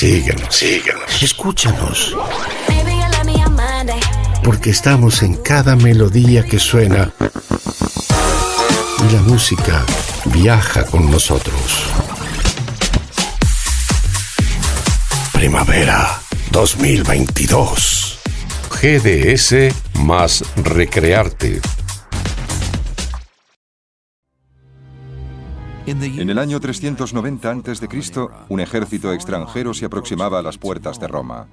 Síguenos. Escúchanos. Porque estamos en cada melodía que suena y la música viaja con nosotros. Primavera 2022. GDS más Recrearte. En el año 390 a.C., un ejército extranjero se aproximaba a las puertas de Roma.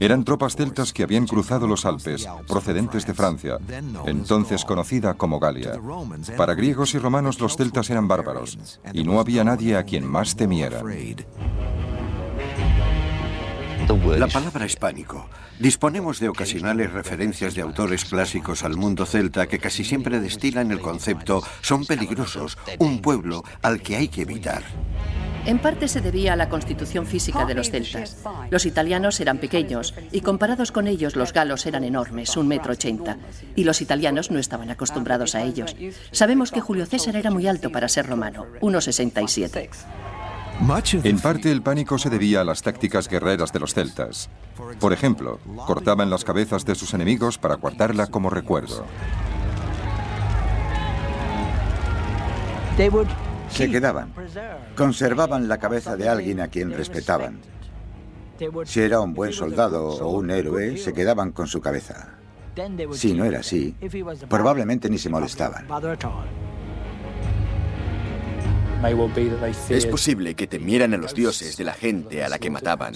Eran tropas celtas que habían cruzado los Alpes, procedentes de Francia, entonces conocida como Galia. Para griegos y romanos los celtas eran bárbaros, y no había nadie a quien más temieran. La palabra hispánico. Disponemos de ocasionales referencias de autores clásicos al mundo celta que casi siempre destilan el concepto «son peligrosos, un pueblo al que hay que evitar». En parte se debía a la constitución física de los celtas. Los italianos eran pequeños y comparados con ellos los galos eran enormes, 1,80 m, y los italianos no estaban acostumbrados a ellos. Sabemos que Julio César era muy alto para ser romano, 1,67 m. En parte el pánico se debía a las tácticas guerreras de los celtas. Por ejemplo, cortaban las cabezas de sus enemigos para guardarla como recuerdo. Se quedaban. Conservaban la cabeza de alguien a quien respetaban. Si era un buen soldado o un héroe, se quedaban con su cabeza. Si no era así, probablemente ni se molestaban. Es posible que temieran a los dioses de la gente a la que mataban.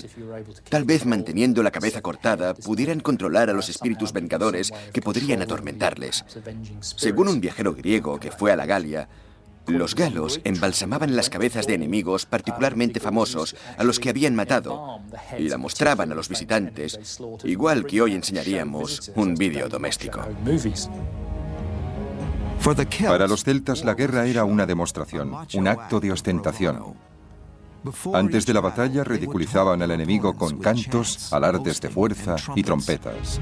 Tal vez manteniendo la cabeza cortada pudieran controlar a los espíritus vengadores que podrían atormentarles. Según un viajero griego que fue a la Galia, los galos embalsamaban las cabezas de enemigos particularmente famosos a los que habían matado y la mostraban a los visitantes, igual que hoy enseñaríamos un vídeo doméstico. Para los celtas la guerra era una demostración, un acto de ostentación. Antes de la batalla ridiculizaban al enemigo con cantos, alardes de fuerza y trompetas.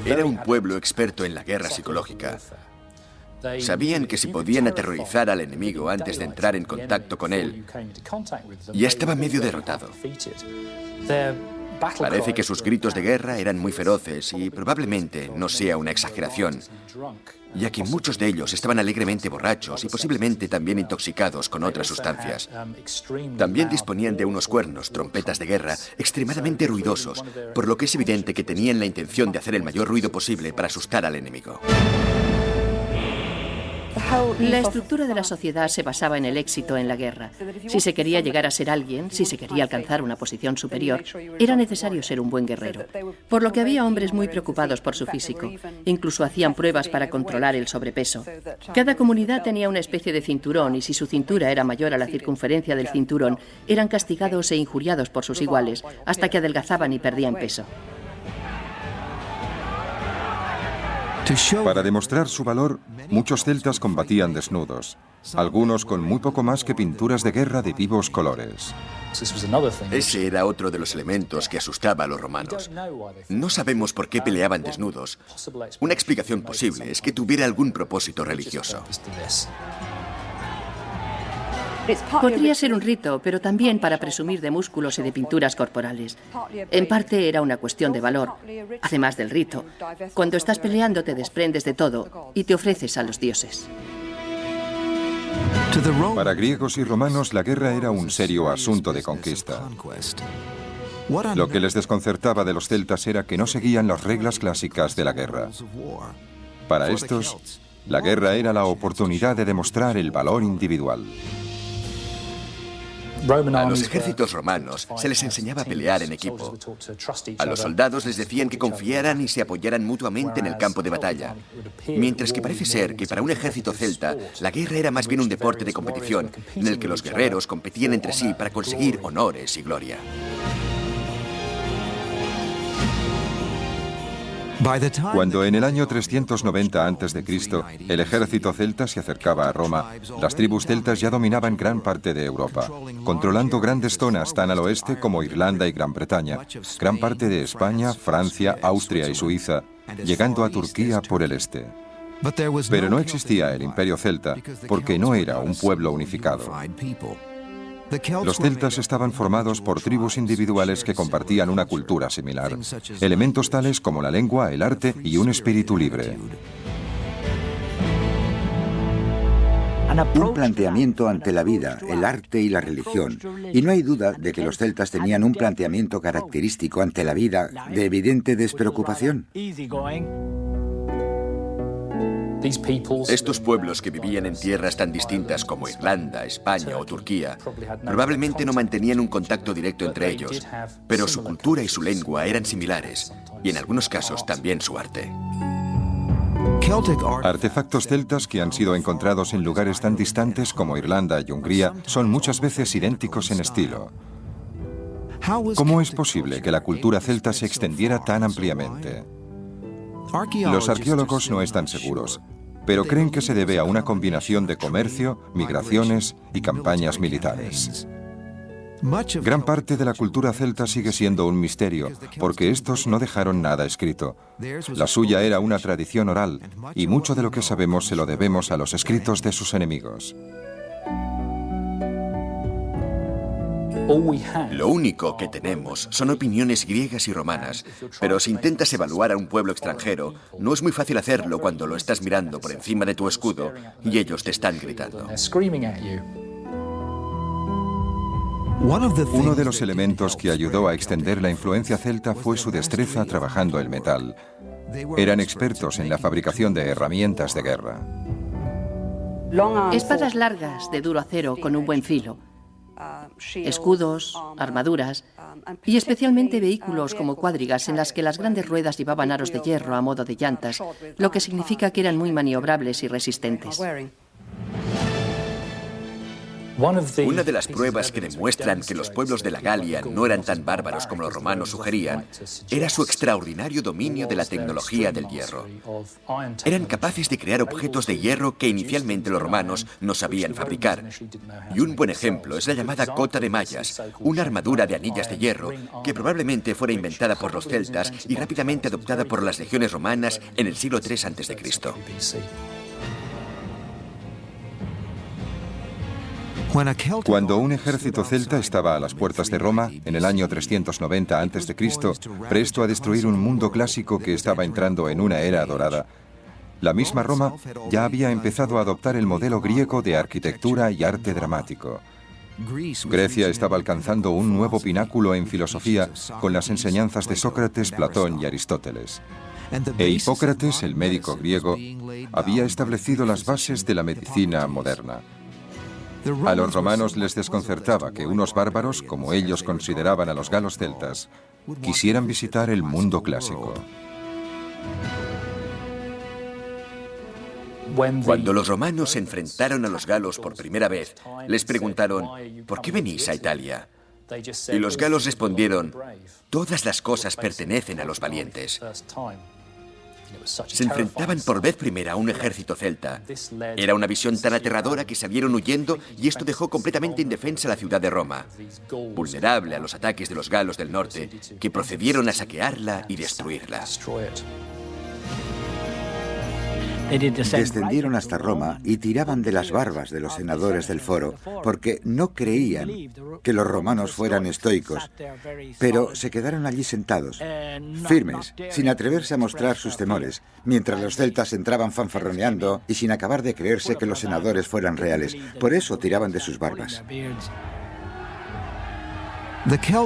Era un pueblo experto en la guerra psicológica. Sabían que si podían aterrorizar al enemigo antes de entrar en contacto con él, ya estaba medio derrotado. Parece que sus gritos de guerra eran muy feroces y probablemente no sea una exageración, ya que muchos de ellos estaban alegremente borrachos y posiblemente también intoxicados con otras sustancias. También disponían de unos cuernos, trompetas de guerra, extremadamente ruidosos, por lo que es evidente que tenían la intención de hacer el mayor ruido posible para asustar al enemigo. La estructura de la sociedad se basaba en el éxito en la guerra. Si se quería llegar a ser alguien, si se quería alcanzar una posición superior, era necesario ser un buen guerrero. Por lo que había hombres muy preocupados por su físico. Incluso hacían pruebas para controlar el sobrepeso. Cada comunidad tenía una especie de cinturón y si su cintura era mayor a la circunferencia del cinturón, eran castigados e injuriados por sus iguales, hasta que adelgazaban y perdían peso. Para demostrar su valor, muchos celtas combatían desnudos, algunos con muy poco más que pinturas de guerra de vivos colores. Ese era otro de los elementos que asustaba a los romanos. No sabemos por qué peleaban desnudos. Una explicación posible es que tuviera algún propósito religioso. Podría ser un rito, pero también para presumir de músculos y de pinturas corporales. En parte era una cuestión de valor, además del rito. Cuando estás peleando te desprendes de todo y te ofreces a los dioses. Para griegos y romanos la guerra era un serio asunto de conquista. Lo que les desconcertaba de los celtas era que no seguían las reglas clásicas de la guerra. Para estos, la guerra era la oportunidad de demostrar el valor individual. A los ejércitos romanos se les enseñaba a pelear en equipo. A los soldados les decían que confiaran y se apoyaran mutuamente en el campo de batalla. Mientras que parece ser que para un ejército celta, la guerra era más bien un deporte de competición, en el que los guerreros competían entre sí para conseguir honores y gloria. Cuando en el año 390 a.C. el ejército celta se acercaba a Roma, las tribus celtas ya dominaban gran parte de Europa, controlando grandes zonas tan al oeste como Irlanda y Gran Bretaña, gran parte de España, Francia, Austria y Suiza, llegando a Turquía por el este. Pero no existía el imperio celta porque no era un pueblo unificado. Los celtas estaban formados por tribus individuales que compartían una cultura similar, elementos tales como la lengua, el arte y un espíritu libre. Un planteamiento ante la vida, el arte y la religión. Y no hay duda de que los celtas tenían un planteamiento característico ante la vida de evidente despreocupación. Estos pueblos que vivían en tierras tan distintas como Irlanda, España o Turquía, probablemente no mantenían un contacto directo entre ellos, pero su cultura y su lengua eran similares, y en algunos casos también su arte. Artefactos celtas que han sido encontrados en lugares tan distantes como Irlanda y Hungría son muchas veces idénticos en estilo. ¿Cómo es posible que la cultura celta se extendiera tan ampliamente? Los arqueólogos no están seguros, pero creen que se debe a una combinación de comercio, migraciones y campañas militares. Gran parte de la cultura celta sigue siendo un misterio, porque estos no dejaron nada escrito. La suya era una tradición oral, y mucho de lo que sabemos se lo debemos a los escritos de sus enemigos. Lo único que tenemos son opiniones griegas y romanas, pero si intentas evaluar a un pueblo extranjero, no es muy fácil hacerlo cuando lo estás mirando por encima de tu escudo y ellos te están gritando. Uno de los elementos que ayudó a extender la influencia celta fue su destreza trabajando el metal. Eran expertos en la fabricación de herramientas de guerra. Espadas largas de duro acero con un buen filo, escudos, armaduras y especialmente vehículos como cuadrigas en las que las grandes ruedas llevaban aros de hierro a modo de llantas, lo que significa que eran muy maniobrables y resistentes. Una de las pruebas que demuestran que los pueblos de la Galia no eran tan bárbaros como los romanos sugerían era su extraordinario dominio de la tecnología del hierro. Eran capaces de crear objetos de hierro que inicialmente los romanos no sabían fabricar. Y un buen ejemplo es la llamada cota de mallas, una armadura de anillas de hierro que probablemente fuera inventada por los celtas y rápidamente adoptada por las legiones romanas en el siglo III a.C. Cuando un ejército celta estaba a las puertas de Roma, en el año 390 a.C., presto a destruir un mundo clásico que estaba entrando en una era dorada, la misma Roma ya había empezado a adoptar el modelo griego de arquitectura y arte dramático. Grecia estaba alcanzando un nuevo pináculo en filosofía con las enseñanzas de Sócrates, Platón y Aristóteles. E Hipócrates, el médico griego, había establecido las bases de la medicina moderna. A los romanos les desconcertaba que unos bárbaros, como ellos consideraban a los galos celtas, quisieran visitar el mundo clásico. Cuando los romanos se enfrentaron a los galos por primera vez, les preguntaron, ¿por qué venís a Italia? Y los galos respondieron, todas las cosas pertenecen a los valientes. Se enfrentaban por vez primera a un ejército celta. Era una visión tan aterradora que salieron huyendo y esto dejó completamente indefensa la ciudad de Roma, vulnerable a los ataques de los galos del norte, que procedieron a saquearla y destruirla. Descendieron hasta Roma y tiraban de las barbas de los senadores del foro, porque no creían que los romanos fueran estoicos, pero se quedaron allí sentados, firmes, sin atreverse a mostrar sus temores, mientras los celtas entraban fanfarroneando y sin acabar de creerse que los senadores fueran reales. Por eso tiraban de sus barbas.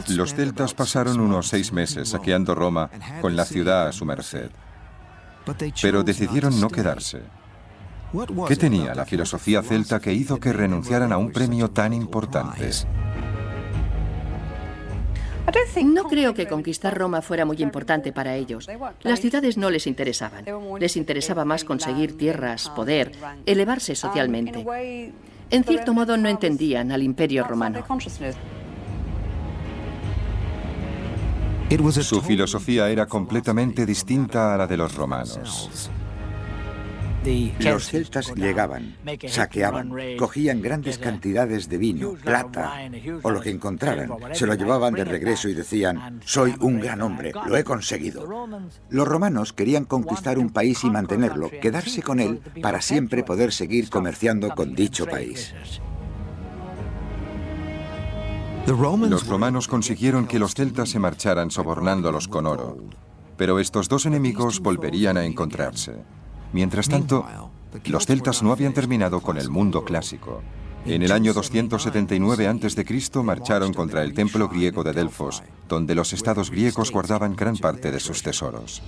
Los celtas pasaron unos 6 meses saqueando Roma con la ciudad a su merced. Pero decidieron no quedarse. ¿Qué tenía la filosofía celta que hizo que renunciaran a un premio tan importante? No creo que conquistar Roma fuera muy importante para ellos. Las ciudades no les interesaban. Les interesaba más conseguir tierras, poder, elevarse socialmente. En cierto modo no entendían al Imperio Romano. Su filosofía era completamente distinta a la de los romanos. Los celtas llegaban, saqueaban, cogían grandes cantidades de vino, plata o lo que encontraran, se lo llevaban de regreso y decían, soy un gran hombre, lo he conseguido. Los romanos querían conquistar un país y mantenerlo, quedarse con él para siempre poder seguir comerciando con dicho país. Los romanos consiguieron que los celtas se marcharan sobornándolos con oro, pero estos dos enemigos volverían a encontrarse. Mientras tanto, los celtas no habían terminado con el mundo clásico. En el año 279 a.C. marcharon contra el templo griego de Delfos, donde los estados griegos guardaban gran parte de sus tesoros.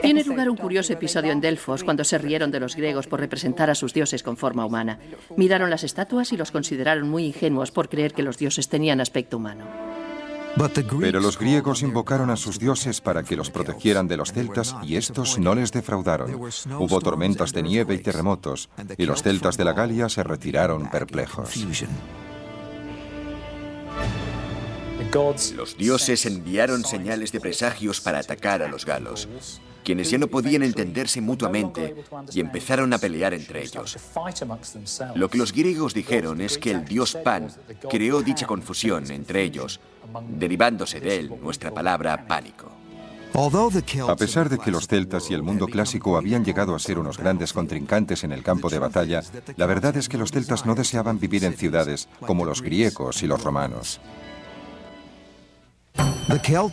Tiene lugar un curioso episodio en Delfos cuando se rieron de los griegos por representar a sus dioses con forma humana. Miraron las estatuas y los consideraron muy ingenuos por creer que los dioses tenían aspecto humano. Pero los griegos invocaron a sus dioses para que los protegieran de los celtas y estos no les defraudaron. Hubo tormentas de nieve y terremotos, y los celtas de la Galia se retiraron perplejos. Los dioses enviaron señales de presagios para atacar a los galos, quienes ya no podían entenderse mutuamente y empezaron a pelear entre ellos. Lo que los griegos dijeron es que el dios Pan creó dicha confusión entre ellos, derivándose de él nuestra palabra pánico. A pesar de que los celtas y el mundo clásico habían llegado a ser unos grandes contrincantes en el campo de batalla, la verdad es que los celtas no deseaban vivir en ciudades como los griegos y los romanos.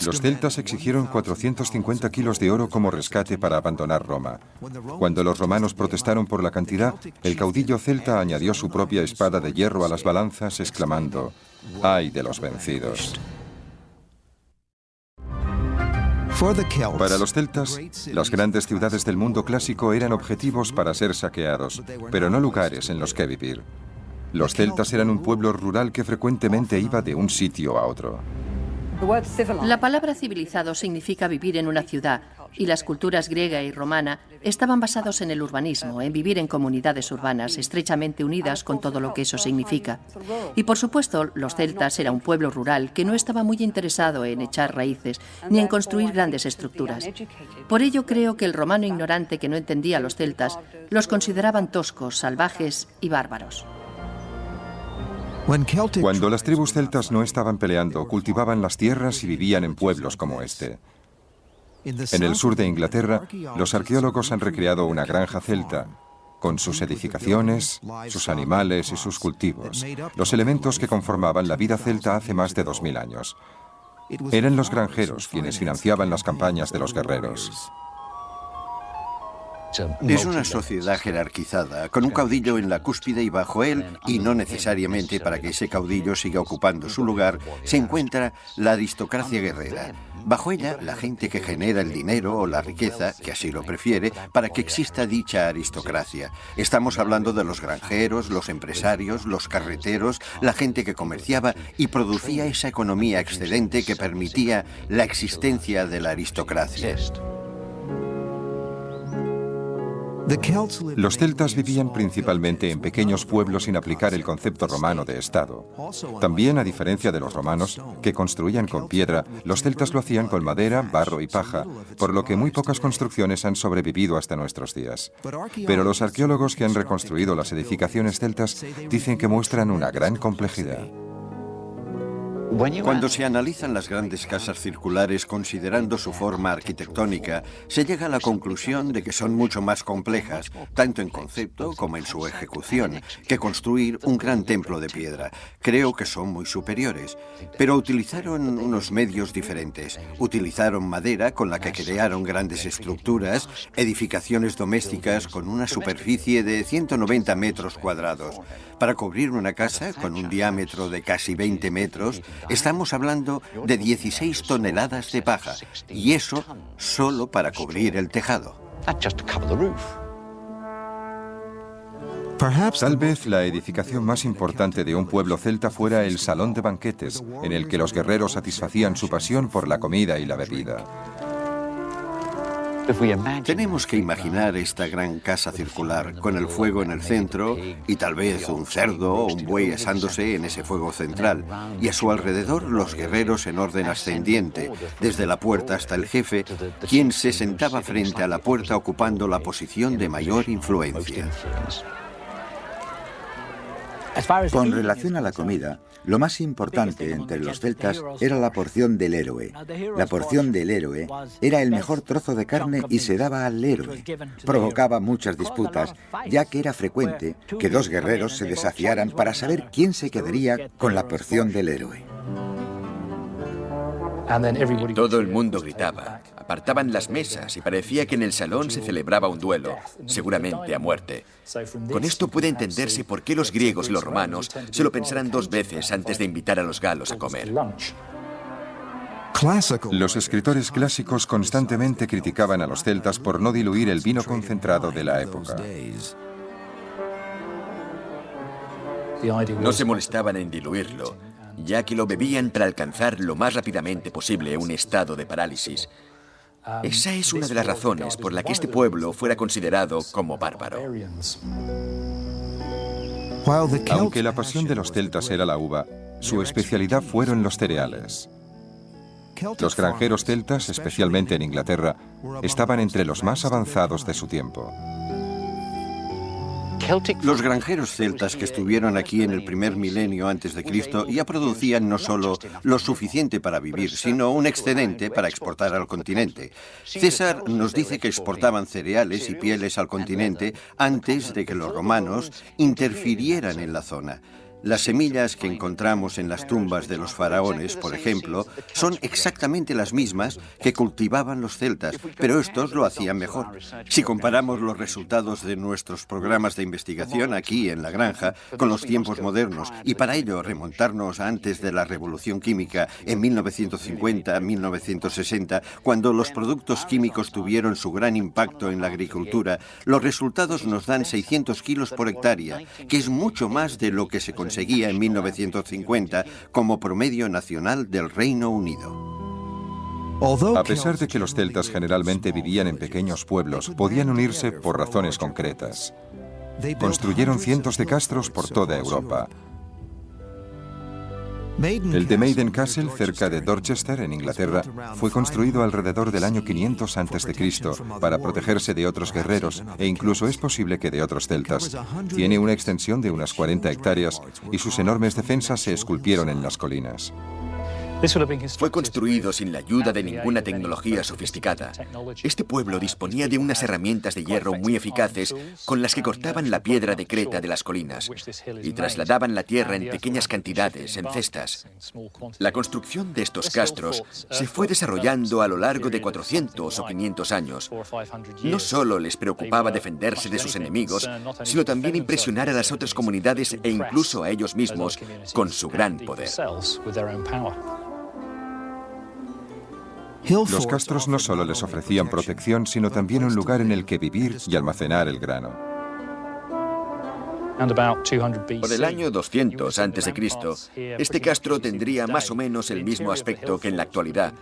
Los celtas exigieron 450 kilos de oro como rescate para abandonar Roma. Cuando los romanos protestaron por la cantidad, el caudillo celta añadió su propia espada de hierro a las balanzas, exclamando: ¡ay de los vencidos! Para los celtas, las grandes ciudades del mundo clásico eran objetivos para ser saqueados, pero no lugares en los que vivir. Los celtas eran un pueblo rural que frecuentemente iba de un sitio a otro. La palabra civilizado significa vivir en una ciudad, y las culturas griega y romana estaban basados en el urbanismo, en vivir en comunidades urbanas estrechamente unidas con todo lo que eso significa. Y por supuesto, los celtas era un pueblo rural que no estaba muy interesado en echar raíces ni en construir grandes estructuras. Por ello creo que el romano ignorante que no entendía a los celtas los consideraban toscos, salvajes y bárbaros. Cuando las tribus celtas no estaban peleando, cultivaban las tierras y vivían en pueblos como este. En el sur de Inglaterra, los arqueólogos han recreado una granja celta, con sus edificaciones, sus animales y sus cultivos, los elementos que conformaban la vida celta hace más de 2000 años. Eran los granjeros quienes financiaban las campañas de los guerreros. Es una sociedad jerarquizada, con un caudillo en la cúspide y bajo él, y no necesariamente para que ese caudillo siga ocupando su lugar, se encuentra la aristocracia guerrera. Bajo ella, la gente que genera el dinero o la riqueza, que así lo prefiere, para que exista dicha aristocracia. Estamos hablando de los granjeros, los empresarios, los carreteros, la gente que comerciaba y producía esa economía excedente que permitía la existencia de la aristocracia. Los celtas vivían principalmente en pequeños pueblos sin aplicar el concepto romano de Estado. También, a diferencia de los romanos, que construían con piedra, los celtas lo hacían con madera, barro y paja, por lo que muy pocas construcciones han sobrevivido hasta nuestros días. Pero los arqueólogos que han reconstruido las edificaciones celtas dicen que muestran una gran complejidad. Cuando se analizan las grandes casas circulares considerando su forma arquitectónica, se llega a la conclusión de que son mucho más complejas, tanto en concepto como en su ejecución, que construir un gran templo de piedra. Creo que son muy superiores, pero utilizaron unos medios diferentes. Utilizaron madera con la que crearon grandes estructuras, edificaciones domésticas con una superficie de 190 metros cuadrados. Para cubrir una casa con un diámetro de casi 20 metros, estamos hablando de 16 toneladas de paja, y eso solo para cubrir el tejado. Tal vez la edificación más importante de un pueblo celta fuera el salón de banquetes, en el que los guerreros satisfacían su pasión por la comida y la bebida. Tenemos que imaginar esta gran casa circular, con el fuego en el centro y tal vez un cerdo o un buey asándose en ese fuego central, y a su alrededor los guerreros en orden ascendiente, desde la puerta hasta el jefe, quien se sentaba frente a la puerta ocupando la posición de mayor influencia. Con relación a la comida, lo más importante entre los celtas era la porción del héroe. La porción del héroe era el mejor trozo de carne y se daba al héroe. Provocaba muchas disputas, ya que era frecuente que dos guerreros se desafiaran para saber quién se quedaría con la porción del héroe. Todo el mundo gritaba, apartaban las mesas y parecía que en el salón se celebraba un duelo, seguramente a muerte. Con esto puede entenderse por qué los griegos y los romanos se lo pensaran dos veces antes de invitar a los galos a comer. Los escritores clásicos constantemente criticaban a los celtas por no diluir el vino concentrado de la época. No se molestaban en diluirlo, ya que lo bebían para alcanzar lo más rápidamente posible un estado de parálisis. Esa es una de las razones por la que este pueblo fuera considerado como bárbaro. Aunque la pasión de los celtas era la uva, su especialidad fueron los cereales. Los granjeros celtas, especialmente en Inglaterra, estaban entre los más avanzados de su tiempo. Los granjeros celtas que estuvieron aquí en el primer milenio antes de Cristo ya producían no solo lo suficiente para vivir, sino un excedente para exportar al continente. César nos dice que exportaban cereales y pieles al continente antes de que los romanos interfirieran en la zona. Las semillas que encontramos en las tumbas de los faraones, por ejemplo, son exactamente las mismas que cultivaban los celtas, pero estos lo hacían mejor. Si comparamos los resultados de nuestros programas de investigación aquí en la granja con los tiempos modernos, y para ello remontarnos a antes de la Revolución Química en 1950-1960, cuando los productos químicos tuvieron su gran impacto en la agricultura, los resultados nos dan 600 kilos por hectárea, que es mucho más de lo que se conseguía en 1950 como promedio nacional del Reino Unido. A pesar de que los celtas generalmente vivían en pequeños pueblos, podían unirse por razones concretas. Construyeron cientos de castros por toda Europa. El de Maiden Castle, cerca de Dorchester, en Inglaterra, fue construido alrededor del año 500 a.C. para protegerse de otros guerreros e incluso es posible que de otros celtas. Tiene una extensión de unas 40 hectáreas y sus enormes defensas se esculpieron en las colinas. Fue construido sin la ayuda de ninguna tecnología sofisticada. Este pueblo disponía de unas herramientas de hierro muy eficaces con las que cortaban la piedra de creta de las colinas y trasladaban la tierra en pequeñas cantidades, en cestas. La construcción de estos castros se fue desarrollando a lo largo de 400 o 500 años. No solo les preocupaba defenderse de sus enemigos, sino también impresionar a las otras comunidades e incluso a ellos mismos con su gran poder. Los castros no solo les ofrecían protección, sino también un lugar en el que vivir y almacenar el grano. Por el año 200 a.C., este castro tendría más o menos el mismo aspecto que en la actualidad,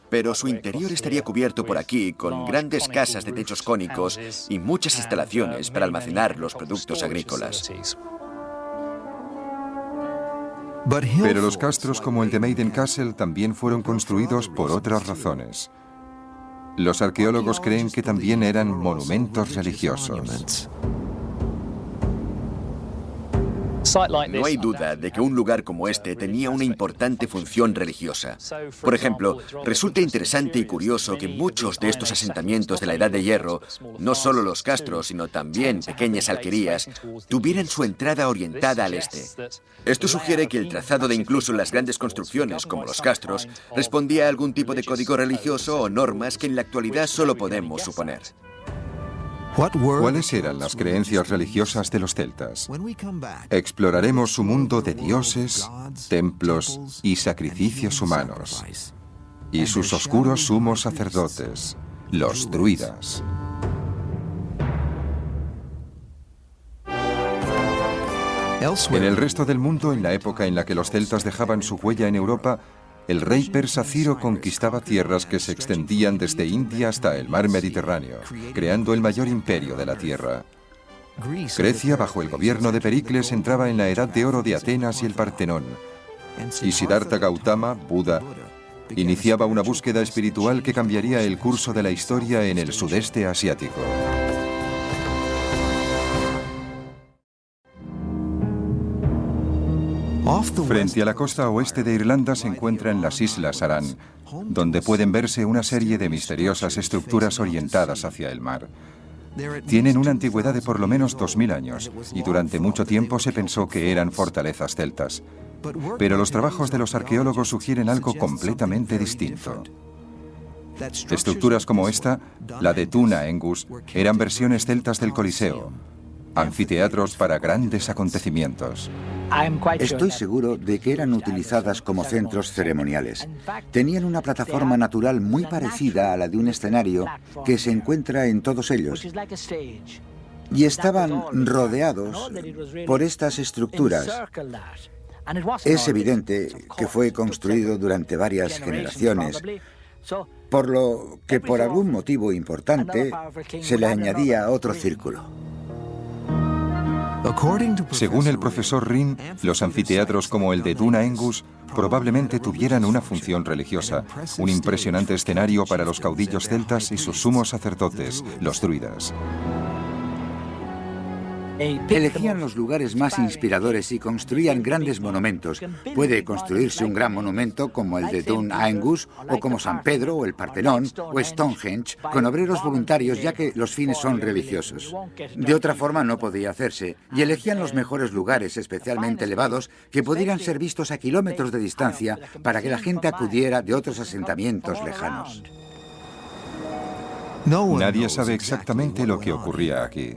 pero su interior estaría cubierto por aquí con grandes casas de techos cónicos y muchas instalaciones para almacenar los productos agrícolas. Pero los castros como el de Maiden Castle también fueron construidos por otras razones. Los arqueólogos creen que también eran monumentos religiosos. No hay duda de que un lugar como este tenía una importante función religiosa. Por ejemplo, resulta interesante y curioso que muchos de estos asentamientos de la Edad de Hierro, no solo los castros, sino también pequeñas alquerías, tuvieran su entrada orientada al este. Esto sugiere que el trazado de incluso las grandes construcciones, como los castros, respondía a algún tipo de código religioso o normas que en la actualidad solo podemos suponer. ¿Cuáles eran las creencias religiosas de los celtas? Exploraremos su mundo de dioses, templos y sacrificios humanos, y sus oscuros sumos sacerdotes, los druidas. En el resto del mundo, en la época en la que los celtas dejaban su huella en Europa, el rey persa Ciro conquistaba tierras que se extendían desde India hasta el mar Mediterráneo, creando el mayor imperio de la tierra. Grecia, bajo el gobierno de Pericles, entraba en la Edad de Oro de Atenas y el Partenón. Y Siddhartha Gautama, Buda, iniciaba una búsqueda espiritual que cambiaría el curso de la historia en el sudeste asiático. Frente a la costa oeste de Irlanda se encuentran las Islas Aran, donde pueden verse una serie de misteriosas estructuras orientadas hacia el mar. Tienen una antigüedad de por lo menos 2000 años y durante mucho tiempo se pensó que eran fortalezas celtas. Pero los trabajos de los arqueólogos sugieren algo completamente distinto. Estructuras como esta, la de Tuna Engus, eran versiones celtas del Coliseo, anfiteatros para grandes acontecimientos. Estoy seguro de que eran utilizadas como centros ceremoniales. Tenían una plataforma natural muy parecida a la de un escenario que se encuentra en todos ellos. Y estaban rodeados por estas estructuras. Es evidente que fue construido durante varias generaciones, por lo que por algún motivo importante se le añadía otro círculo. Según el profesor Rinn, los anfiteatros como el de Tuna Engus probablemente tuvieran una función religiosa, un impresionante escenario para los caudillos celtas y sus sumos sacerdotes, los druidas. Elegían los lugares más inspiradores y construían grandes monumentos. Puede construirse un gran monumento como el de Dún Aengus, o como San Pedro, o el Partenón, o Stonehenge, con obreros voluntarios, ya que los fines son religiosos. De otra forma no podía hacerse, y elegían los mejores lugares, especialmente elevados, que pudieran ser vistos a kilómetros de distancia para que la gente acudiera de otros asentamientos lejanos. Nadie sabe exactamente lo que ocurría aquí.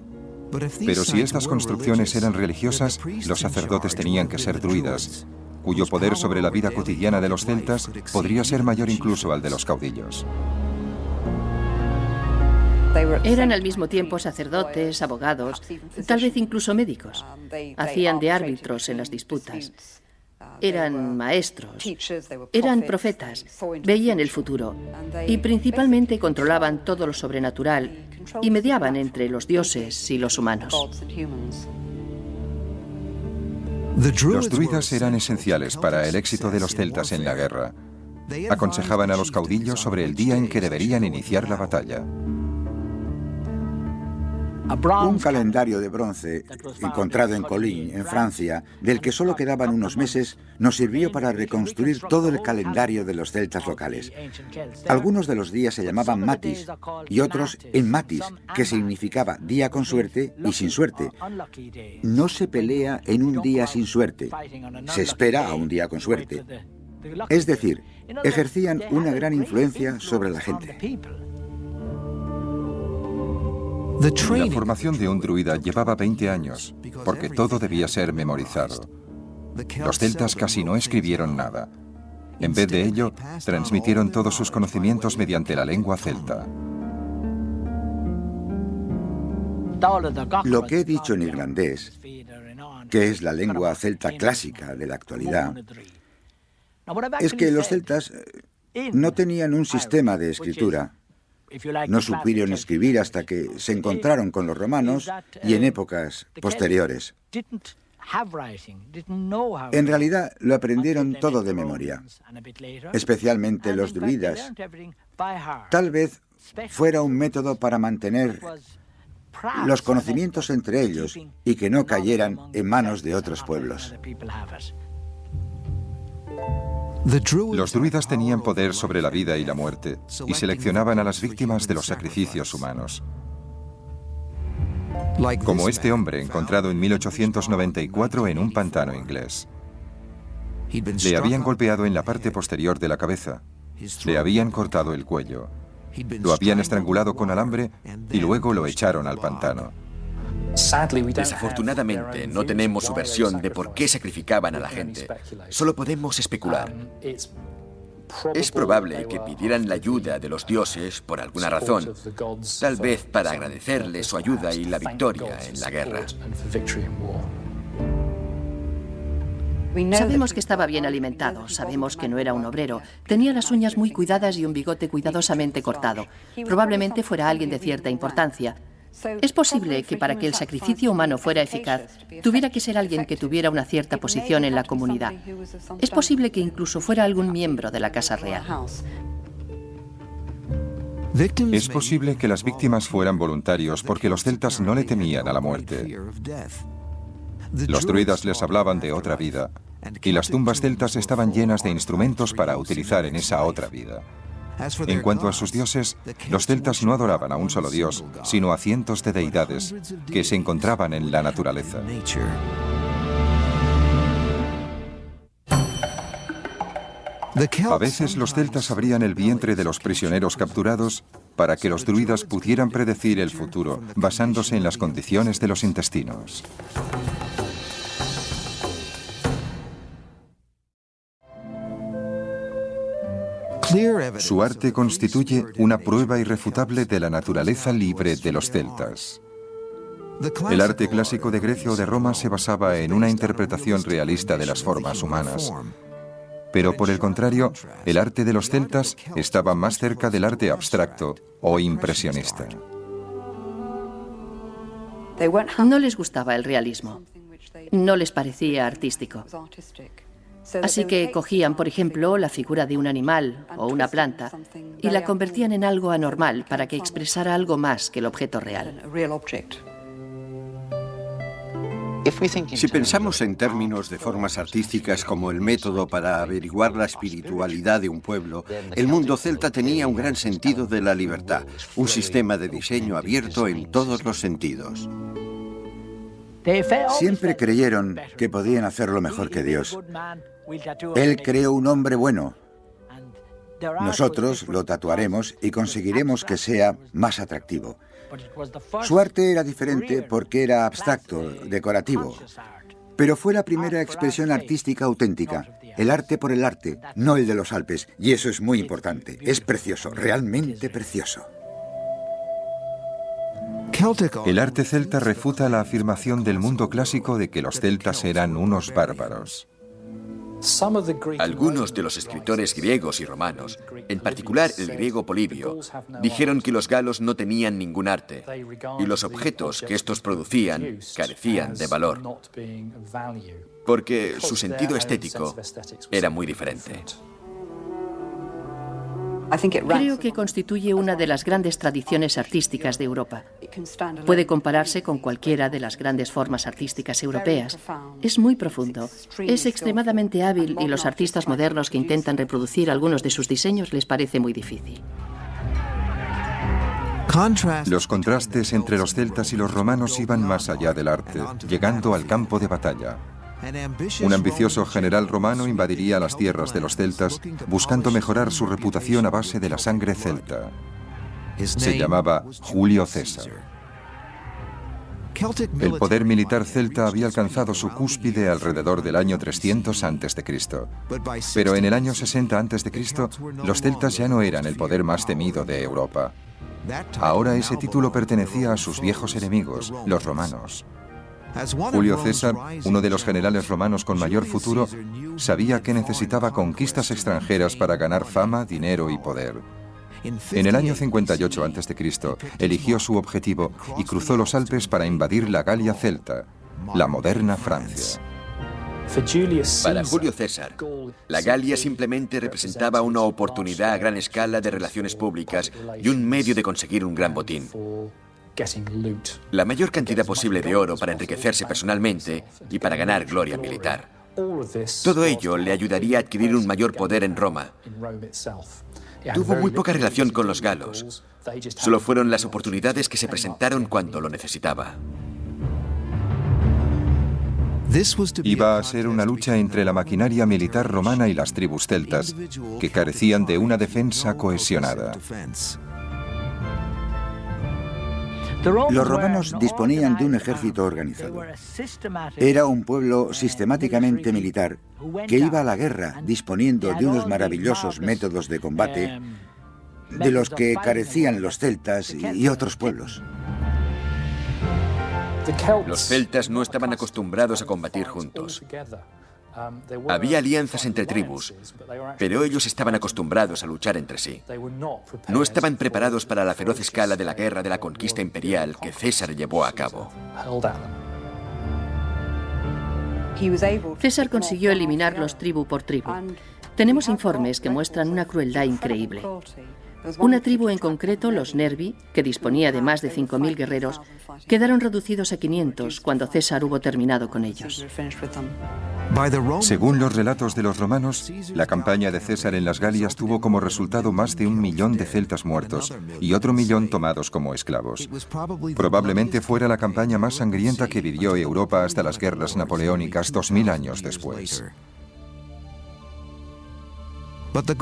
Pero si estas construcciones eran religiosas, los sacerdotes tenían que ser druidas, cuyo poder sobre la vida cotidiana de los celtas podría ser mayor incluso al de los caudillos. Eran al mismo tiempo sacerdotes, abogados, tal vez incluso médicos. Hacían de árbitros en las disputas. Eran maestros, eran profetas, veían el futuro y principalmente controlaban todo lo sobrenatural y mediaban entre los dioses y los humanos. Los druidas eran esenciales para el éxito de los celtas en la guerra. Aconsejaban a los caudillos sobre el día en que deberían iniciar la batalla. Un calendario de bronce encontrado en Colín, en Francia, del que solo quedaban unos meses, nos sirvió para reconstruir todo el calendario de los celtas locales. Algunos de los días se llamaban matis y otros en matis, que significaba día con suerte y sin suerte. No se pelea en un día sin suerte, se espera a un día con suerte. Es decir, ejercían una gran influencia sobre la gente. La formación de un druida llevaba 20 años, porque todo debía ser memorizado. Los celtas casi no escribieron nada. En vez de ello, transmitieron todos sus conocimientos mediante la lengua celta. Lo que he dicho en irlandés, que es la lengua celta clásica de la actualidad, es que los celtas no tenían un sistema de escritura. No supieron escribir hasta que se encontraron con los romanos y en épocas posteriores. En realidad lo aprendieron todo de memoria, especialmente los druidas. Tal vez fuera un método para mantener los conocimientos entre ellos y que no cayeran en manos de otros pueblos. Los druidas tenían poder sobre la vida y la muerte y seleccionaban a las víctimas de los sacrificios humanos. Como este hombre encontrado en 1894 en un pantano inglés. Le habían golpeado en la parte posterior de la cabeza, le habían cortado el cuello, lo habían estrangulado con alambre y luego lo echaron al pantano. Desafortunadamente, no tenemos su versión de por qué sacrificaban a la gente. Solo podemos especular. Es probable que pidieran la ayuda de los dioses por alguna razón, tal vez para agradecerles su ayuda y la victoria en la guerra. Sabemos que estaba bien alimentado, sabemos que no era un obrero, tenía las uñas muy cuidadas y un bigote cuidadosamente cortado. Probablemente fuera alguien de cierta importancia. Es posible que para que el sacrificio humano fuera eficaz, tuviera que ser alguien que tuviera una cierta posición en la comunidad. Es posible que incluso fuera algún miembro de la Casa Real. Es posible que las víctimas fueran voluntarios porque los celtas no le temían a la muerte. Los druidas les hablaban de otra vida, y las tumbas celtas estaban llenas de instrumentos para utilizar en esa otra vida. En cuanto a sus dioses, los celtas no adoraban a un solo dios, sino a cientos de deidades que se encontraban en la naturaleza. A veces los celtas abrían el vientre de los prisioneros capturados para que los druidas pudieran predecir el futuro, basándose en las condiciones de los intestinos. Su arte constituye una prueba irrefutable de la naturaleza libre de los celtas. El arte clásico de Grecia o de Roma se basaba en una interpretación realista de las formas humanas. Pero por el contrario, el arte de los celtas estaba más cerca del arte abstracto o impresionista. No les gustaba el realismo. No les parecía artístico. Así que cogían, por ejemplo, la figura de un animal o una planta y la convertían en algo anormal para que expresara algo más que el objeto real. Si pensamos en términos de formas artísticas como el método para averiguar la espiritualidad de un pueblo, el mundo celta tenía un gran sentido de la libertad, un sistema de diseño abierto en todos los sentidos. Siempre creyeron que podían hacerlo mejor que Dios. Él creó un hombre bueno. Nosotros lo tatuaremos y conseguiremos que sea más atractivo. Su arte era diferente porque era abstracto, decorativo. Pero fue la primera expresión artística auténtica. El arte por el arte, no el de los Alpes. Y eso es muy importante. Es precioso, realmente precioso. El arte celta refuta la afirmación del mundo clásico de que los celtas eran unos bárbaros. Algunos de los escritores griegos y romanos, en particular el griego Polibio, dijeron que los galos no tenían ningún arte y los objetos que estos producían carecían de valor, porque su sentido estético era muy diferente. Creo que constituye una de las grandes tradiciones artísticas de Europa. Puede compararse con cualquiera de las grandes formas artísticas europeas. Es muy profundo, es extremadamente hábil y los artistas modernos que intentan reproducir algunos de sus diseños les parece muy difícil. Los contrastes entre los celtas y los romanos iban más allá del arte, llegando al campo de batalla. Un ambicioso general romano invadiría las tierras de los celtas buscando mejorar su reputación a base de la sangre celta. Se llamaba Julio César. El poder militar celta había alcanzado su cúspide alrededor del año 300 a.C. Pero en el año 60 a.C., los celtas ya no eran el poder más temido de Europa. Ahora ese título pertenecía a sus viejos enemigos, los romanos. Julio César, uno de los generales romanos con mayor futuro, sabía que necesitaba conquistas extranjeras para ganar fama, dinero y poder. En el año 58 a.C., eligió su objetivo y cruzó los Alpes para invadir la Galia celta, la moderna Francia. Para Julio César, la Galia simplemente representaba una oportunidad a gran escala de relaciones públicas y un medio de conseguir un gran botín. La mayor cantidad posible de oro para enriquecerse personalmente y para ganar gloria militar. Todo ello le ayudaría a adquirir un mayor poder en Roma. Tuvo muy poca relación con los galos. Solo fueron las oportunidades que se presentaron cuando lo necesitaba. Iba a ser una lucha entre la maquinaria militar romana y las tribus celtas, que carecían de una defensa cohesionada. Los romanos disponían de un ejército organizado. Era un pueblo sistemáticamente militar que iba a la guerra disponiendo de unos maravillosos métodos de combate de los que carecían los celtas y otros pueblos. Los celtas no estaban acostumbrados a combatir juntos. Había alianzas entre tribus, pero ellos estaban acostumbrados a luchar entre sí. No estaban preparados para la feroz escala de la guerra de la conquista imperial que César llevó a cabo. César consiguió eliminarlos tribu por tribu. Tenemos informes que muestran una crueldad increíble. Una tribu en concreto, los Nervi, que disponía de más de 5.000 guerreros, quedaron reducidos a 500 cuando César hubo terminado con ellos. Según los relatos de los romanos, la campaña de César en las Galias tuvo como resultado más de 1 millón de celtas muertos y otro millón tomados como esclavos. Probablemente fuera la campaña más sangrienta que vivió Europa hasta las guerras napoleónicas 2000 años después.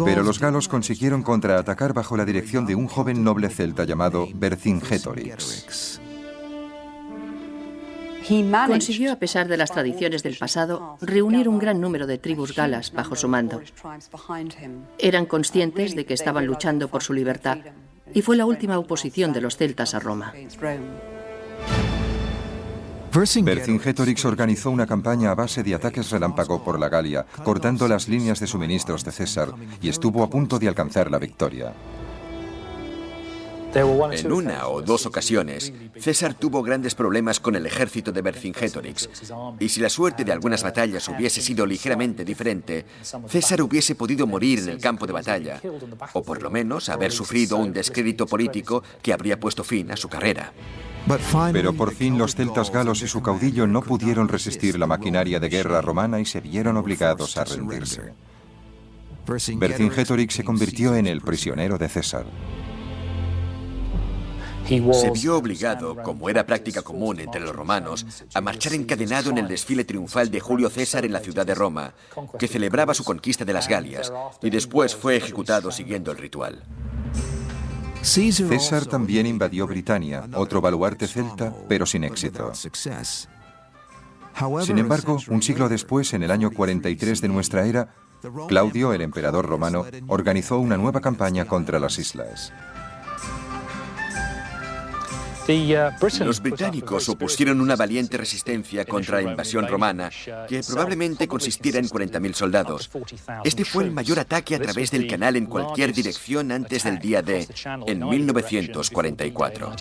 Pero los galos consiguieron contraatacar bajo la dirección de un joven noble celta llamado Vercingetorix. Consiguió, a pesar de las tradiciones del pasado, reunir un gran número de tribus galas bajo su mando. Eran conscientes de que estaban luchando por su libertad y fue la última oposición de los celtas a Roma. Vercingetorix organizó una campaña a base de ataques relámpago por la Galia, cortando las líneas de suministros de César, y estuvo a punto de alcanzar la victoria. En una o dos ocasiones, César tuvo grandes problemas con el ejército de Vercingetorix, y si la suerte de algunas batallas hubiese sido ligeramente diferente, César hubiese podido morir en el campo de batalla, o por lo menos haber sufrido un descrédito político que habría puesto fin a su carrera. Pero por fin los celtas galos y su caudillo no pudieron resistir la maquinaria de guerra romana y se vieron obligados a rendirse. Vercingetorix se convirtió en el prisionero de César. Se vio obligado, como era práctica común entre los romanos, a marchar encadenado en el desfile triunfal de Julio César en la ciudad de Roma, que celebraba su conquista de las Galias, y después fue ejecutado siguiendo el ritual. César también invadió Britania, otro baluarte celta, pero sin éxito. Sin embargo, un siglo después, en el año 43 de nuestra era, Claudio, el emperador romano, organizó una nueva campaña contra las islas. Los británicos opusieron una valiente resistencia contra la invasión romana, que probablemente consistiera en 40.000 soldados. Este fue el mayor ataque a través del canal en cualquier dirección antes del día D, en 1944.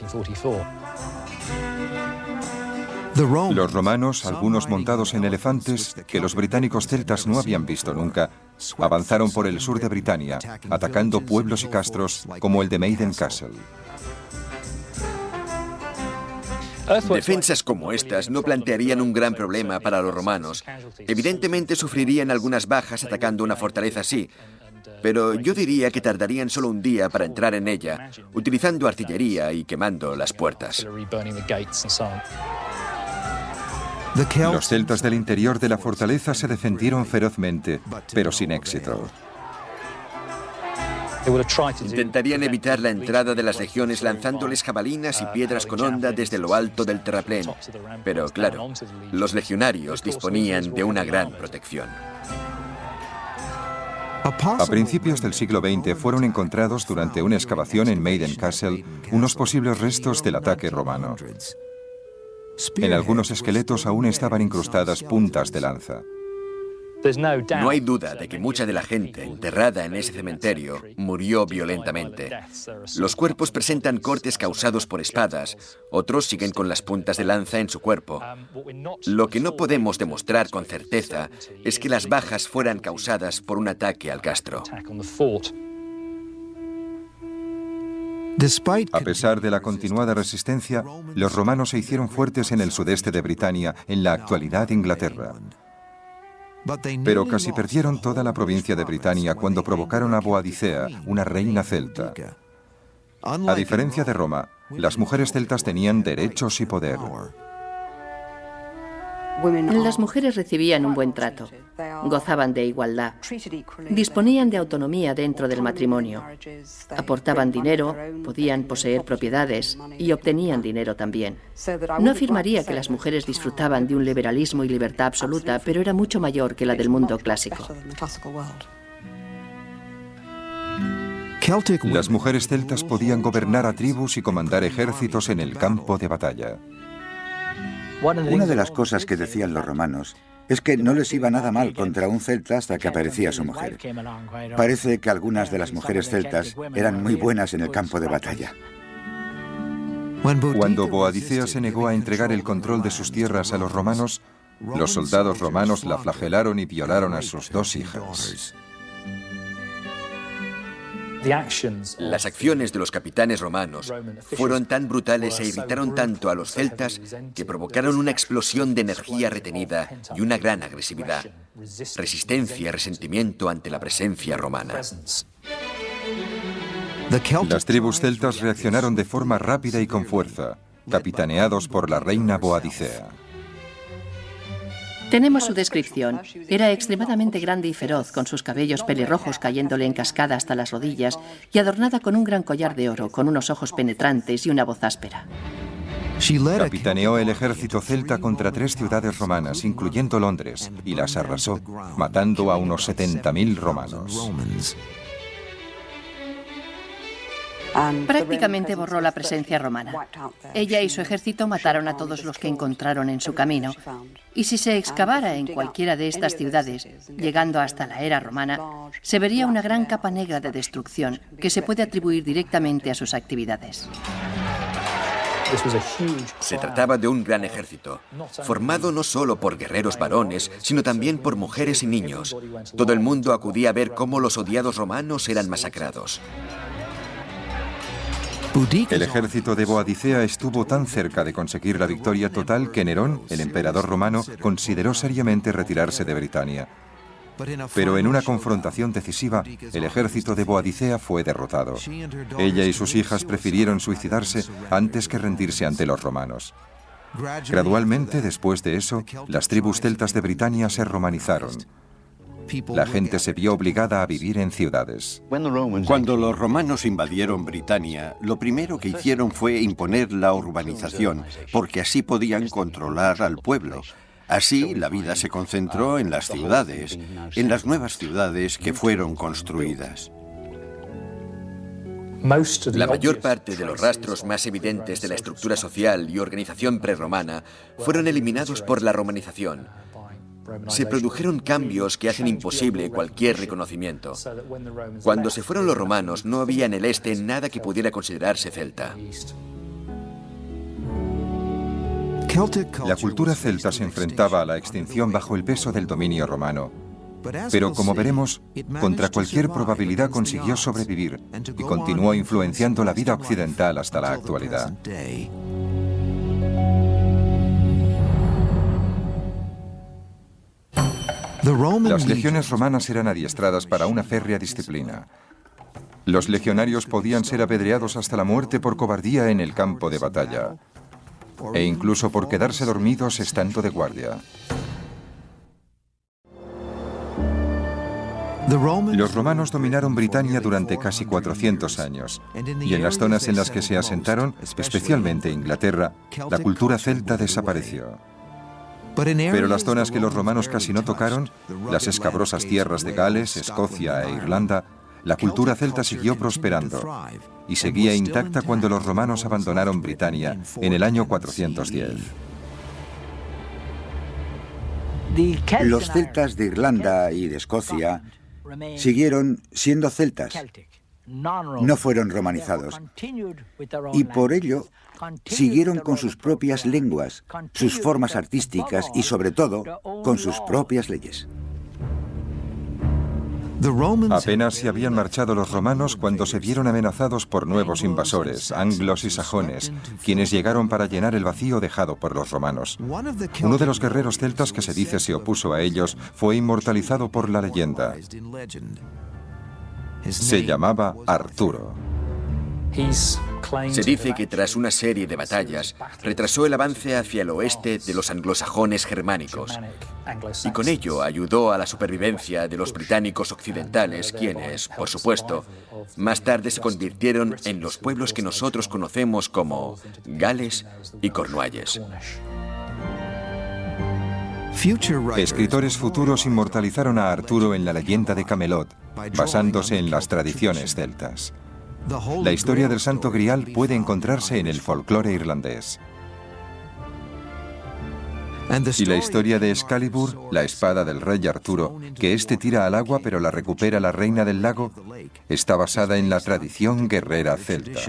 Los romanos, algunos montados en elefantes, que los británicos celtas no habían visto nunca, avanzaron por el sur de Britania, atacando pueblos y castros como el de Maiden Castle. Defensas como estas no plantearían un gran problema para los romanos. Evidentemente sufrirían algunas bajas atacando una fortaleza así, pero yo diría que tardarían solo un día para entrar en ella, utilizando artillería y quemando las puertas. Los celtas del interior de la fortaleza se defendieron ferozmente, pero sin éxito. Intentarían evitar la entrada de las legiones lanzándoles jabalinas y piedras con honda desde lo alto del terraplén. Pero claro, los legionarios disponían de una gran protección. A principios del siglo XX fueron encontrados durante una excavación en Maiden Castle unos posibles restos del ataque romano. En algunos esqueletos aún estaban incrustadas puntas de lanza. No hay duda de que mucha de la gente enterrada en ese cementerio murió violentamente. Los cuerpos presentan cortes causados por espadas, otros siguen con las puntas de lanza en su cuerpo. Lo que no podemos demostrar con certeza es que las bajas fueran causadas por un ataque al castro. A pesar de la continuada resistencia, los romanos se hicieron fuertes en el sudeste de Britania, en la actualidad Inglaterra. Pero casi perdieron toda la provincia de Britania cuando provocaron a Boadicea, una reina celta. A diferencia de Roma, las mujeres celtas tenían derechos y poder. Las mujeres recibían un buen trato, gozaban de igualdad, disponían de autonomía dentro del matrimonio, aportaban dinero, podían poseer propiedades y obtenían dinero también. No afirmaría que las mujeres disfrutaban de un liberalismo y libertad absoluta, pero era mucho mayor que la del mundo clásico. Las mujeres celtas podían gobernar a tribus y comandar ejércitos en el campo de batalla. Una de las cosas que decían los romanos es que no les iba nada mal contra un celta hasta que aparecía su mujer. Parece que algunas de las mujeres celtas eran muy buenas en el campo de batalla. Cuando Boadicea se negó a entregar el control de sus tierras a los romanos, los soldados romanos la flagelaron y violaron a sus 2 hijas. Las acciones de los capitanes romanos fueron tan brutales e irritaron tanto a los celtas que provocaron una explosión de energía retenida y una gran agresividad, resistencia y resentimiento ante la presencia romana. Las tribus celtas reaccionaron de forma rápida y con fuerza, capitaneados por la reina Boadicea. Tenemos su descripción. Era extremadamente grande y feroz, con sus cabellos pelirrojos cayéndole en cascada hasta las rodillas y adornada con un gran collar de oro, con unos ojos penetrantes y una voz áspera. Capitaneó el ejército celta contra 3 ciudades romanas, incluyendo Londres, y las arrasó, matando a unos 70.000 romanos. Prácticamente borró la presencia romana. Ella y su ejército mataron a todos los que encontraron en su camino. Y si se excavara en cualquiera de estas ciudades, llegando hasta la era romana, se vería una gran capa negra de destrucción que se puede atribuir directamente a sus actividades. Se trataba de un gran ejército, formado no solo por guerreros varones, sino también por mujeres y niños. Todo el mundo acudía a ver cómo los odiados romanos eran masacrados. El ejército de Boadicea estuvo tan cerca de conseguir la victoria total que Nerón, el emperador romano, consideró seriamente retirarse de Britania. Pero en una confrontación decisiva, el ejército de Boadicea fue derrotado. Ella y sus hijas prefirieron suicidarse antes que rendirse ante los romanos. Gradualmente, después de eso, las tribus celtas de Britania se romanizaron. La gente se vio obligada a vivir en ciudades. Cuando los romanos invadieron Britania, lo primero que hicieron fue imponer la urbanización, porque así podían controlar al pueblo. Así, la vida se concentró en las ciudades, en las nuevas ciudades que fueron construidas. La mayor parte de los rastros más evidentes de la estructura social y organización prerromana fueron eliminados por la romanización. Se produjeron cambios que hacen imposible cualquier reconocimiento. Cuando se fueron los romanos, no había en el este nada que pudiera considerarse celta. La cultura celta se enfrentaba a la extinción bajo el peso del dominio romano. Pero, como veremos, contra cualquier probabilidad consiguió sobrevivir y continuó influenciando la vida occidental hasta la actualidad. Las legiones romanas eran adiestradas para una férrea disciplina. Los legionarios podían ser apedreados hasta la muerte por cobardía en el campo de batalla, e incluso por quedarse dormidos estando de guardia. Los romanos dominaron Britania durante casi 400 años, y en las zonas en las que se asentaron, especialmente Inglaterra, la cultura celta desapareció. Pero las zonas que los romanos casi no tocaron, las escabrosas tierras de Gales, Escocia e Irlanda, la cultura celta siguió prosperando y seguía intacta cuando los romanos abandonaron Britania en el año 410. Los celtas de Irlanda y de Escocia siguieron siendo celtas, no fueron romanizados, y por ello siguieron con sus propias lenguas, sus formas artísticas y, sobre todo, con sus propias leyes. Apenas se habían marchado los romanos cuando se vieron amenazados por nuevos invasores, anglos y sajones, quienes llegaron para llenar el vacío dejado por los romanos. Uno de los guerreros celtas que se dice se opuso a ellos fue inmortalizado por la leyenda. Se llamaba Arturo. Se dice que tras una serie de batallas retrasó el avance hacia el oeste de los anglosajones germánicos y con ello ayudó a la supervivencia de los británicos occidentales, quienes, por supuesto, más tarde se convirtieron en los pueblos que nosotros conocemos como Gales y Cornualles. Escritores futuros inmortalizaron a Arturo en la leyenda de Camelot, basándose en las tradiciones celtas. La historia del Santo Grial puede encontrarse en el folclore irlandés. Y la historia de Excalibur, la espada del rey Arturo, que éste tira al agua pero la recupera la reina del lago, está basada en la tradición guerrera celta.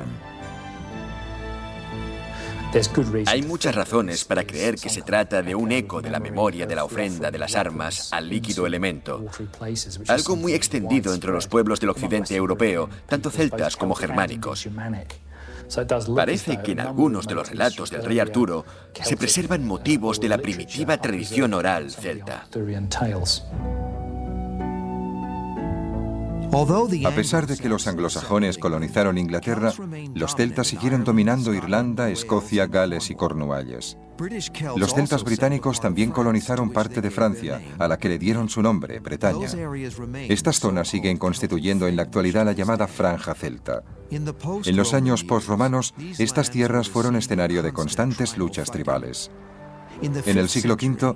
Hay muchas razones para creer que se trata de un eco de la memoria de la ofrenda de las armas al líquido elemento, algo muy extendido entre los pueblos del occidente europeo, tanto celtas como germánicos. Parece que en algunos de los relatos del rey Arturo se preservan motivos de la primitiva tradición oral celta. A pesar de que los anglosajones colonizaron Inglaterra, los celtas siguieron dominando Irlanda, Escocia, Gales y Cornualles. Los celtas británicos también colonizaron parte de Francia, a la que le dieron su nombre, Bretaña. Estas zonas siguen constituyendo en la actualidad la llamada Franja Celta. En los años posromanos, estas tierras fueron escenario de constantes luchas tribales. En el siglo V,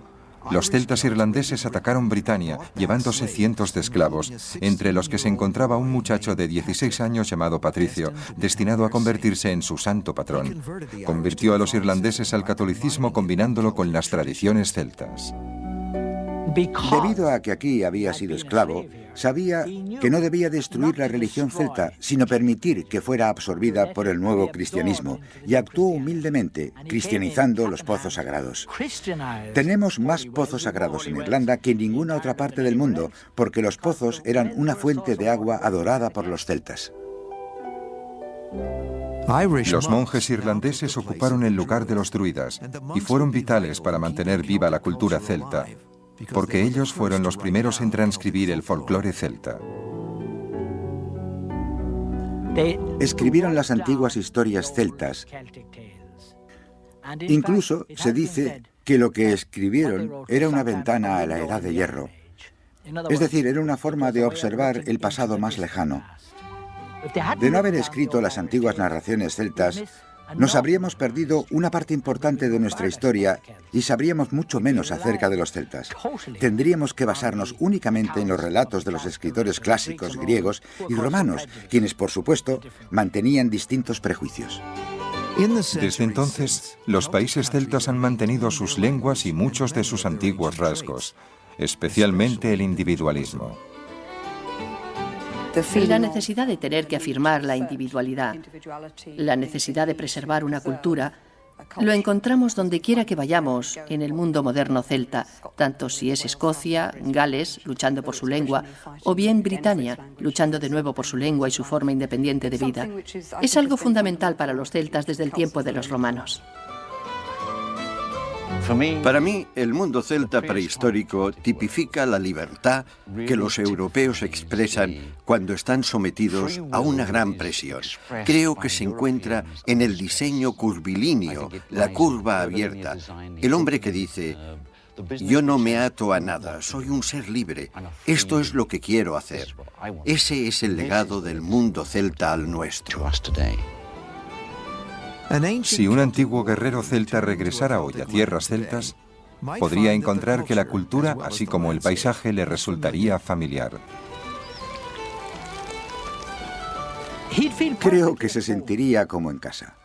los celtas irlandeses atacaron Britania, llevándose cientos de esclavos, entre los que se encontraba un muchacho de 16 años llamado Patricio, destinado a convertirse en su santo patrón. Convirtió a los irlandeses al catolicismo combinándolo con las tradiciones celtas. Debido a que aquí había sido esclavo, sabía que no debía destruir la religión celta, sino permitir que fuera absorbida por el nuevo cristianismo, y actuó humildemente, cristianizando los pozos sagrados. Tenemos más pozos sagrados en Irlanda que en ninguna otra parte del mundo, porque los pozos eran una fuente de agua adorada por los celtas. Los monjes irlandeses ocuparon el lugar de los druidas y fueron vitales para mantener viva la cultura celta, porque ellos fueron los primeros en transcribir el folclore celta. Escribieron las antiguas historias celtas. Incluso se dice que lo que escribieron era una ventana a la Edad de Hierro. Es decir, era una forma de observar el pasado más lejano. De no haber escrito las antiguas narraciones celtas, nos habríamos perdido una parte importante de nuestra historia y sabríamos mucho menos acerca de los celtas. Tendríamos que basarnos únicamente en los relatos de los escritores clásicos griegos y romanos, quienes, por supuesto, mantenían distintos prejuicios. Desde entonces, los países celtas han mantenido sus lenguas y muchos de sus antiguos rasgos, especialmente el individualismo. La necesidad de tener que afirmar la individualidad, la necesidad de preservar una cultura, lo encontramos donde quiera que vayamos en el mundo moderno celta, tanto si es Escocia, Gales, luchando por su lengua, o bien Britania, luchando de nuevo por su lengua y su forma independiente de vida. Es algo fundamental para los celtas desde el tiempo de los romanos. Para mí, el mundo celta prehistórico tipifica la libertad que los europeos expresan cuando están sometidos a una gran presión. Creo que se encuentra en el diseño curvilíneo, la curva abierta. El hombre que dice: yo no me ato a nada, soy un ser libre. Esto es lo que quiero hacer. Ese es el legado del mundo celta al nuestro. Si un antiguo guerrero celta regresara hoy a tierras celtas, podría encontrar que la cultura, así como el paisaje, le resultaría familiar. Creo que se sentiría como en casa.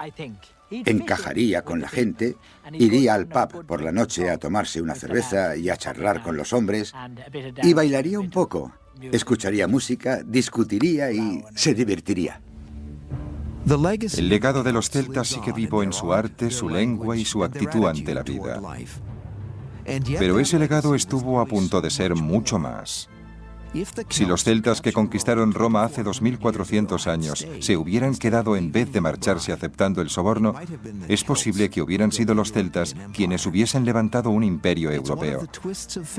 Encajaría con la gente, iría al pub por la noche a tomarse una cerveza y a charlar con los hombres, y bailaría un poco, escucharía música, discutiría y se divertiría. El legado de los celtas sigue vivo en su arte, su lengua y su actitud ante la vida. Pero ese legado estuvo a punto de ser mucho más. Si los celtas que conquistaron Roma hace 2400 años se hubieran quedado en vez de marcharse aceptando el soborno, es posible que hubieran sido los celtas quienes hubiesen levantado un imperio europeo.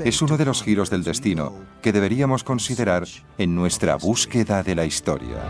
Es uno de los giros del destino que deberíamos considerar en nuestra búsqueda de la historia.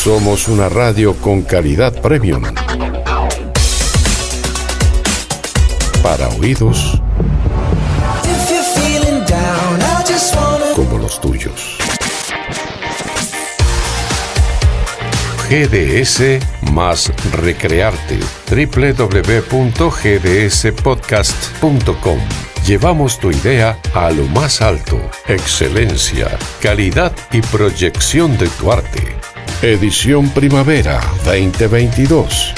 Somos una radio con calidad premium. Para oídos como los tuyos. GDS más recrearte. www.gdspodcast.com. Llevamos tu idea a lo más alto. Excelencia, calidad y proyección de tu arte. Edición Primavera 2022.